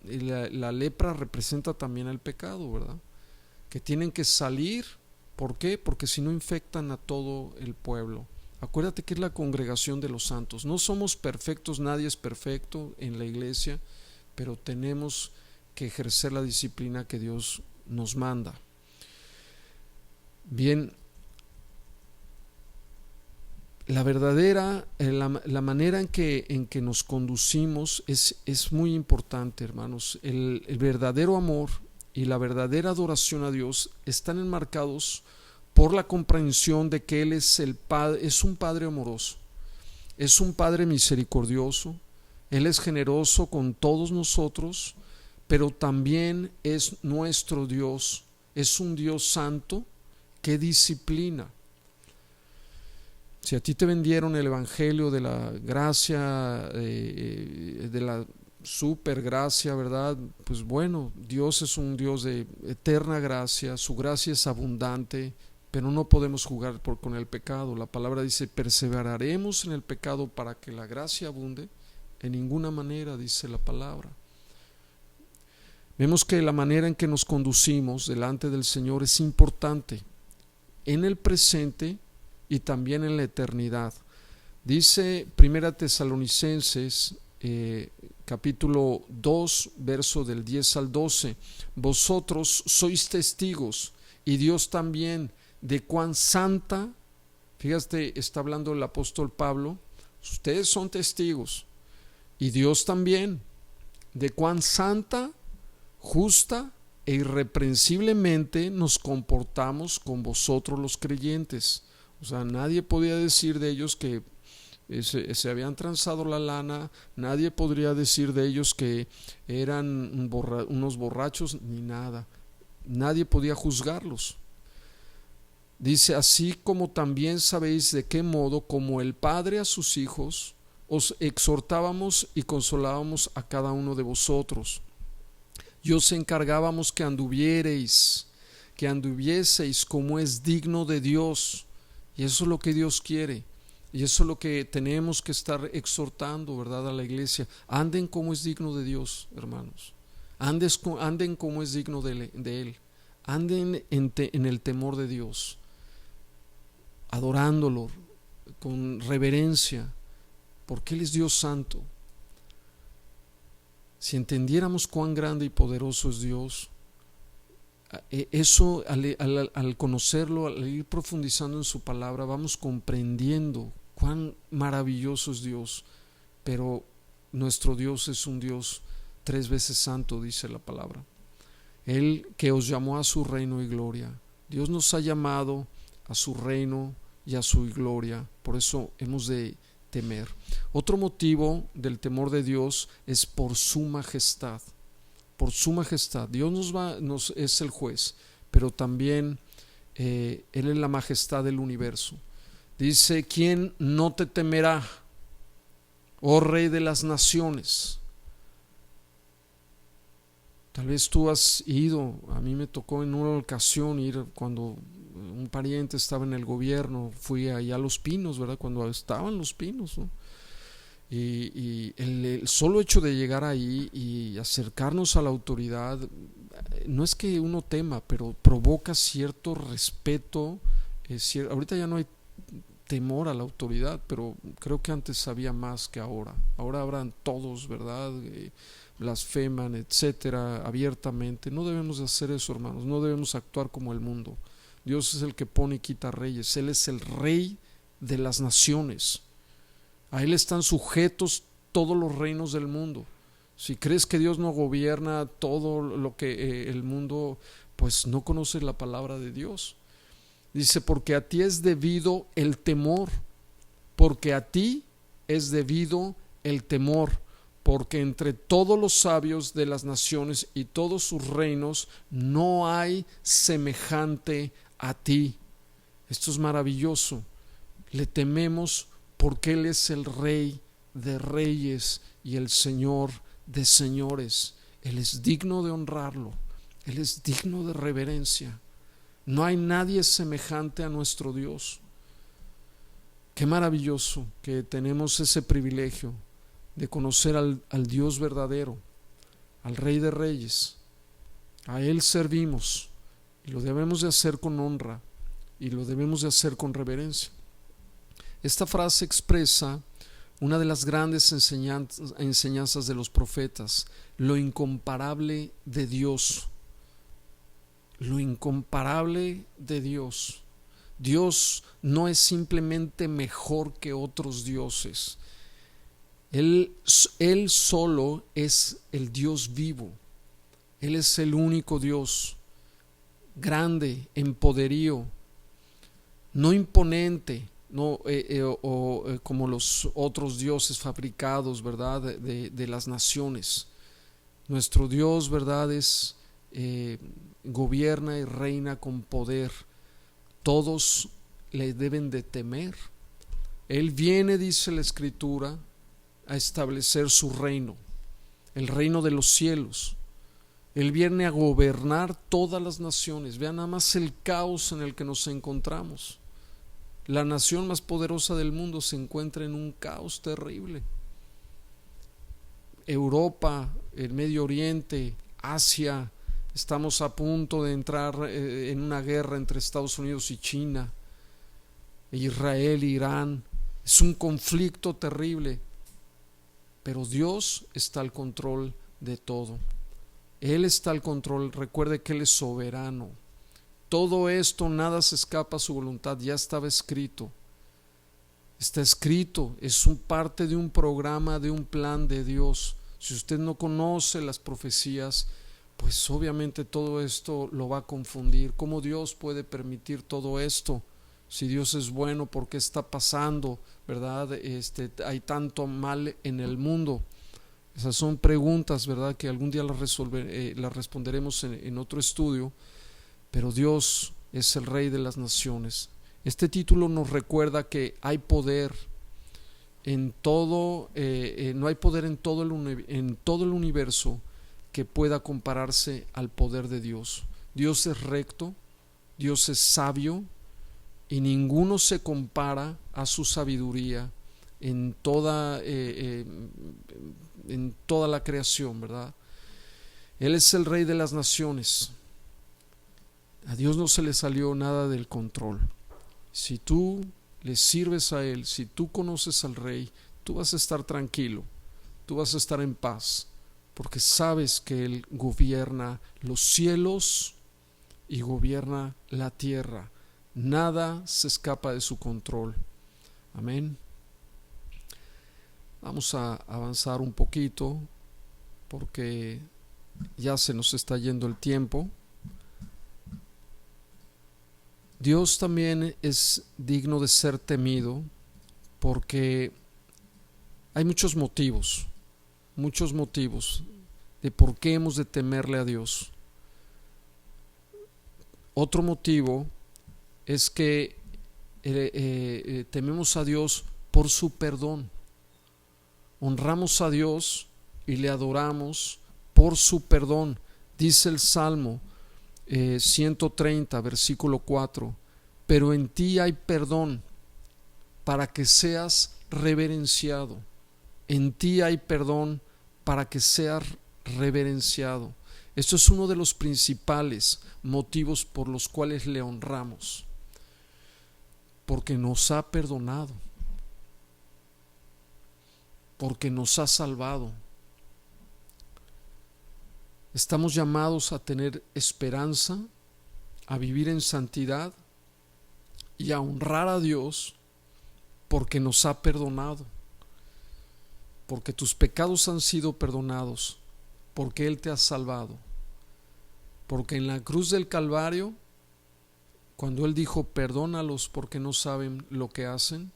la lepra representa también el pecado, ¿verdad? Que tienen que salir. ¿Por qué? Porque si no infectan a todo el pueblo. Acuérdate que es la congregación de los santos. No somos perfectos, nadie es perfecto en la iglesia, pero tenemos que ejercer la disciplina que Dios nos manda. Bien, la manera en que nos conducimos es muy importante, hermanos. El verdadero amor y la verdadera adoración a Dios están enmarcados por la comprensión de que Él es un Padre amoroso, es un Padre misericordioso. Él es generoso con todos nosotros, pero también es nuestro Dios, es un Dios santo que disciplina. Si a ti te vendieron el evangelio de la gracia, de la supergracia, ¿verdad? Pues bueno, Dios es un Dios de eterna gracia, su gracia es abundante, pero no podemos jugar con el pecado. La palabra dice: perseveraremos en el pecado para que la gracia abunde. En ninguna manera, dice la palabra. Vemos que la manera en que nos conducimos delante del Señor es importante en el presente y también en la eternidad. Dice Primera Tesalonicenses capítulo 2, verso del 10 al 12: vosotros sois testigos, y Dios también, de cuán santa, fíjate, está hablando el apóstol Pablo, ustedes son testigos, y Dios también, de cuán santa, justa e irreprensiblemente nos comportamos con vosotros los creyentes. O sea, nadie podía decir de ellos que se habían transado la lana, nadie podría decir de ellos que eran unos borrachos, ni nada. Nadie podía juzgarlos. Dice: así como también sabéis de qué modo, como el Padre a sus hijos, os exhortábamos y consolábamos a cada uno de vosotros, y os encargábamos que anduvieseis como es digno de Dios. Y eso es lo que Dios quiere, y eso es lo que tenemos que estar exhortando, ¿verdad?, a la iglesia. Anden como es digno de Dios, hermanos. Anden como es digno de Él. Anden en el temor de Dios, adorándolo con reverencia, porque Él es Dios santo. Si entendiéramos cuán grande y poderoso es Dios, eso al conocerlo, al ir profundizando en su palabra, vamos comprendiendo cuán maravilloso es Dios. Pero nuestro Dios es un Dios 3 veces santo, dice la palabra. Él que os llamó a su reino y gloria. Dios nos ha llamado a su reino y a su gloria. Por eso hemos de temer. Otro motivo del temor de Dios es por su majestad. Por su majestad. Dios es el juez, pero también Él es la majestad del universo. Dice: ¿quién no te temerá, oh Rey de las naciones? Tal vez tú has ido, a mí me tocó en una ocasión ir cuando un pariente estaba en el gobierno, fui allá a Los Pinos, ¿verdad?, cuando estaban Los Pinos, ¿no? Y el solo hecho de llegar ahí y acercarnos a la autoridad, no es que uno tema, pero provoca cierto respeto. Ahorita ya no hay temor a la autoridad, pero creo que antes había más que ahora. Ahora habrán todos, ¿verdad?, blasfeman, etcétera, abiertamente. No debemos de hacer eso, hermanos. No debemos actuar como el mundo. Dios es el que pone y quita reyes. Él es el Rey de las naciones. A Él están sujetos todos los reinos del mundo. Si crees que Dios no gobierna todo lo que el mundo, pues no conoces la palabra de Dios. Dice: porque a ti es debido el temor, porque a ti es debido el temor, porque entre todos los sabios de las naciones y todos sus reinos no hay semejante a ti. Esto es maravilloso. Le tememos porque Él es el Rey de reyes y el Señor de señores. Él es digno de honrarlo. Él es digno de reverencia. No hay nadie semejante a nuestro Dios. Qué maravilloso que tenemos ese privilegio de conocer al Dios verdadero, al Rey de reyes. A Él servimos y lo debemos de hacer con honra y lo debemos de hacer con reverencia. Esta frase expresa una de las grandes enseñanzas de los profetas: lo incomparable de Dios. Lo incomparable de Dios. Dios no es simplemente mejor que otros dioses. Él solo es el Dios vivo. Él es el único Dios, grande en poderío, no imponente, no como los otros dioses fabricados, ¿verdad?, de las naciones. Nuestro Dios, ¿verdad?, gobierna y reina con poder. Todos le deben de temer. Él viene, dice la Escritura, a establecer su reino, el reino de los cielos. Él viene a gobernar todas las naciones. Vean nada más el caos en el que nos encontramos. La nación más poderosa del mundo se encuentra en un caos terrible. Europa, el Medio Oriente, Asia, estamos a punto de entrar en una guerra entre Estados Unidos y China. Israel, Irán. Es un conflicto terrible, pero Dios está al control de todo. Él está al control. Recuerde que Él es soberano. Todo esto, nada se escapa a su voluntad. Ya estaba escrito. Está escrito. Es parte de un programa, de un plan de Dios. Si usted no conoce las profecías, pues obviamente todo esto lo va a confundir. ¿Cómo Dios puede permitir todo esto? Si Dios es bueno, ¿por qué está pasando? ¿Verdad? Hay tanto mal en el mundo. Esas son preguntas, ¿verdad?, que algún día las responderemos en otro estudio. Pero Dios es el Rey de las naciones. Este título nos recuerda que hay poder en todo, no hay poder en todo el universo que pueda compararse al poder de Dios. Dios es recto, Dios es sabio, y ninguno se compara a su sabiduría en toda la creación, ¿verdad? Él es el Rey de las naciones. A Dios no se le salió nada del control. Si tú le sirves a Él, si tú conoces al Rey, tú vas a estar tranquilo, tú vas a estar en paz, porque sabes que Él gobierna los cielos y gobierna la tierra. Nada se escapa de su control. Amén. Vamos a avanzar un poquito porque ya se nos está yendo el tiempo. Dios también es digno de ser temido porque hay muchos motivos de por qué hemos de temerle a Dios. Otro motivo es que tememos a Dios por su perdón. Honramos a Dios y le adoramos por su perdón. Dice el Salmo 130, versículo 4: pero en ti hay perdón para que seas reverenciado. En ti hay perdón para que seas reverenciado. Esto es uno de los principales motivos por los cuales le honramos, porque nos ha perdonado, porque nos ha salvado. Estamos llamados a tener esperanza, a vivir en santidad y a honrar a Dios porque nos ha perdonado, porque tus pecados han sido perdonados, porque Él te ha salvado, porque en la cruz del Calvario, cuando Él dijo perdónalos porque no saben lo que hacen,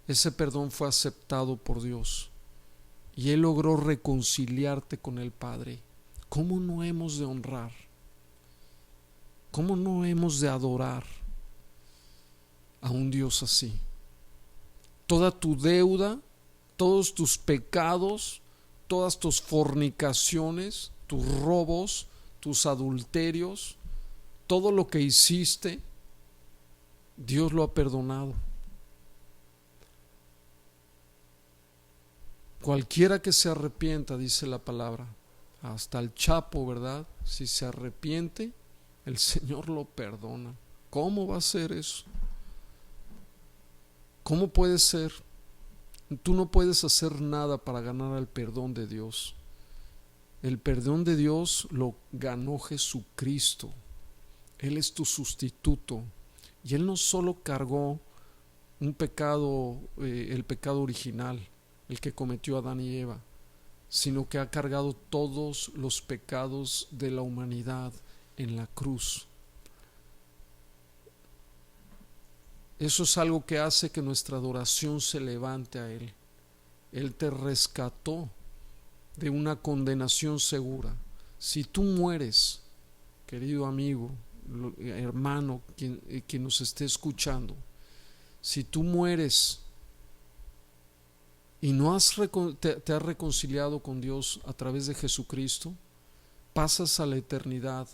ese perdón fue aceptado por Dios y Él logró reconciliarte con el Padre. ¿Cómo no hemos de honrar? ¿Cómo no hemos de adorar a un Dios así? Toda tu deuda, todos tus pecados, todas tus fornicaciones, tus robos, tus adulterios, todo lo que hiciste, Dios lo ha perdonado. Cualquiera que se arrepienta, dice la palabra, hasta el Chapo, ¿verdad? Si se arrepiente, el Señor lo perdona. ¿Cómo va a ser eso? ¿Cómo puede ser? Tú no puedes hacer nada para ganar el perdón de Dios. El perdón de Dios lo ganó Jesucristo. Él es tu sustituto. Y Él no solo cargó un pecado, el pecado original, el que cometió Adán y Eva, sino que ha cargado todos los pecados de la humanidad en la cruz. Eso es algo que hace que nuestra adoración se levante a Él. Él te rescató de una condenación segura. Si tú mueres, querido amigo, hermano, quien nos esté escuchando, si tú mueres y no te has reconciliado con Dios a través de Jesucristo, pasas a la eternidad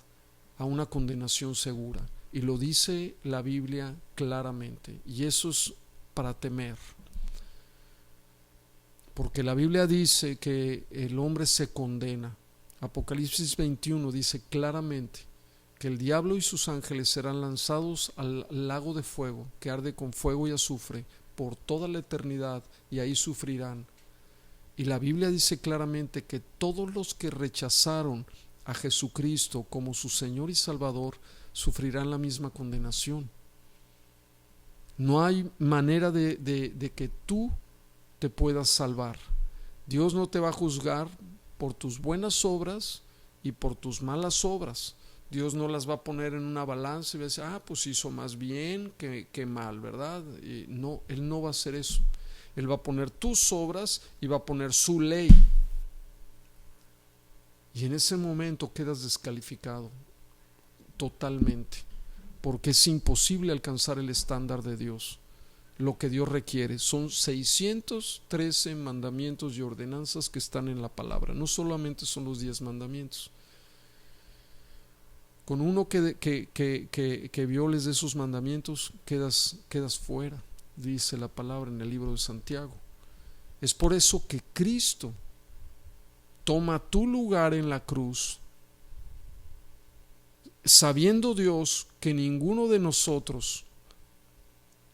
a una condenación segura. Y lo dice la Biblia claramente. Y eso es para temer. Porque la Biblia dice que el hombre se condena. Apocalipsis 21 dice claramente que el diablo y sus ángeles serán lanzados al lago de fuego, que arde con fuego y azufre, por toda la eternidad, y ahí sufrirán. Y la Biblia dice claramente que todos los que rechazaron a Jesucristo como su Señor y Salvador sufrirán la misma condenación. No hay manera de que tú te puedas salvar. Dios no te va a juzgar por tus buenas obras y por tus malas obras. Dios no las va a poner en una balanza y va a decir, pues hizo más bien que mal, ¿verdad? Y no, Él no va a hacer eso. Él va a poner tus obras y va a poner su ley. Y en ese momento quedas descalificado totalmente, porque es imposible alcanzar el estándar de Dios. Lo que Dios requiere son 613 mandamientos y ordenanzas que están en la palabra. No solamente son los 10 mandamientos. Con uno que violes de esos mandamientos quedas fuera, dice la palabra en el libro de Santiago. Es por eso que Cristo toma tu lugar en la cruz, sabiendo Dios que ninguno de nosotros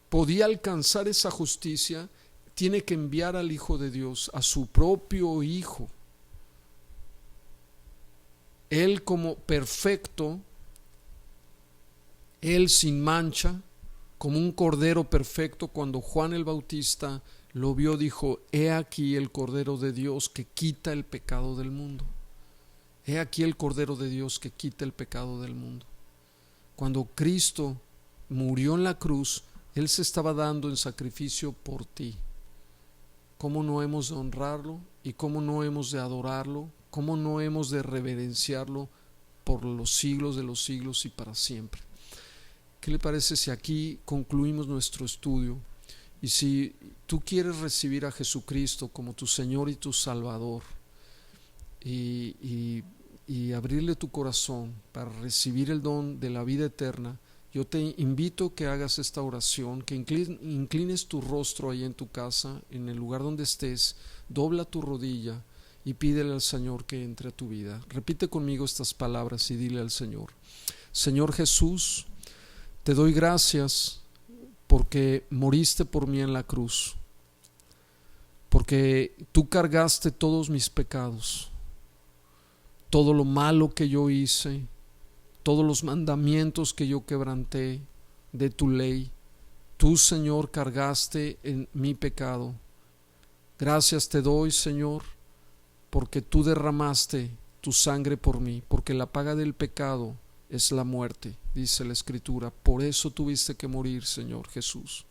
podía alcanzar esa justicia. Tiene que enviar al Hijo de Dios, a su propio Hijo. Él como perfecto, Él sin mancha, como un cordero perfecto. Cuando Juan el Bautista lo vio, dijo: he aquí el Cordero de Dios que quita el pecado del mundo. He aquí el Cordero de Dios que quita el pecado del mundo. Cuando Cristo murió en la cruz, Él se estaba dando en sacrificio por ti. ¿Cómo no hemos de honrarlo? ¿Y cómo no hemos de adorarlo? ¿Cómo no hemos de reverenciarlo por los siglos de los siglos y para siempre? ¿Qué le parece si aquí concluimos nuestro estudio? Y si tú quieres recibir a Jesucristo como tu Señor y tu Salvador, y abrirle tu corazón para recibir el don de la vida eterna, yo te invito que hagas esta oración, que inclines tu rostro ahí en tu casa, en el lugar donde estés, dobla tu rodilla y pídele al Señor que entre a tu vida. Repite conmigo estas palabras y dile al Señor: Señor Jesús, te doy gracias porque moriste por mí en la cruz, porque tú cargaste todos mis pecados, todo lo malo que yo hice, todos los mandamientos que yo quebranté de tu ley. Tú, Señor, cargaste en mi pecado. Gracias te doy, Señor, porque tú derramaste tu sangre por mí, porque la paga del pecado es la muerte, dice la Escritura. Por eso tuviste que morir, Señor Jesús.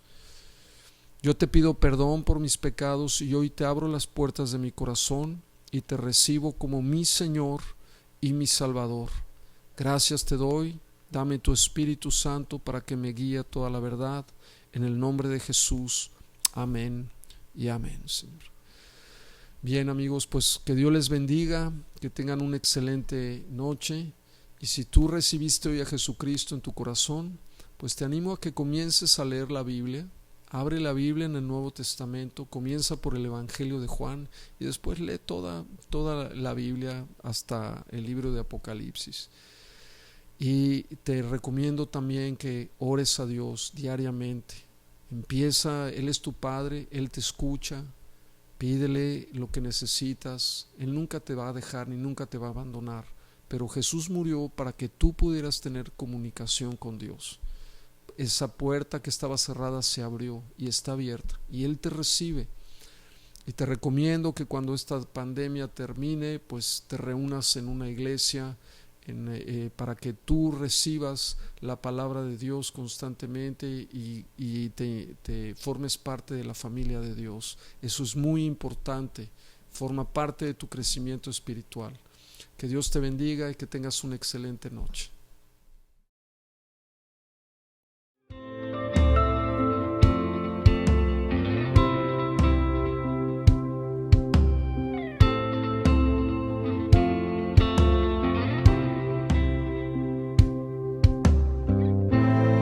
Yo te pido perdón por mis pecados y hoy te abro las puertas de mi corazón y te recibo como mi Señor y mi Salvador. Gracias te doy, dame tu Espíritu Santo para que me guíe a toda la verdad. En el nombre de Jesús, amén y amén, Señor. Bien, amigos, pues que Dios les bendiga, que tengan una excelente noche. Y si tú recibiste hoy a Jesucristo en tu corazón, pues te animo a que comiences a leer la Biblia. Abre la Biblia en el Nuevo Testamento, comienza por el Evangelio de Juan y después lee toda la Biblia hasta el libro de Apocalipsis. Y te recomiendo también que ores a Dios diariamente. Empieza, Él es tu Padre, Él te escucha, pídele lo que necesitas. Él nunca te va a dejar ni nunca te va a abandonar, pero Jesús murió para que tú pudieras tener comunicación con Dios. Esa puerta que estaba cerrada se abrió y está abierta y Él te recibe. Y te recomiendo que cuando esta pandemia termine, pues te reúnas en una iglesia para que tú recibas la palabra de Dios constantemente y te formes parte de la familia de Dios. Eso es muy importante, forma parte de tu crecimiento espiritual. Que Dios te bendiga y que tengas una excelente noche.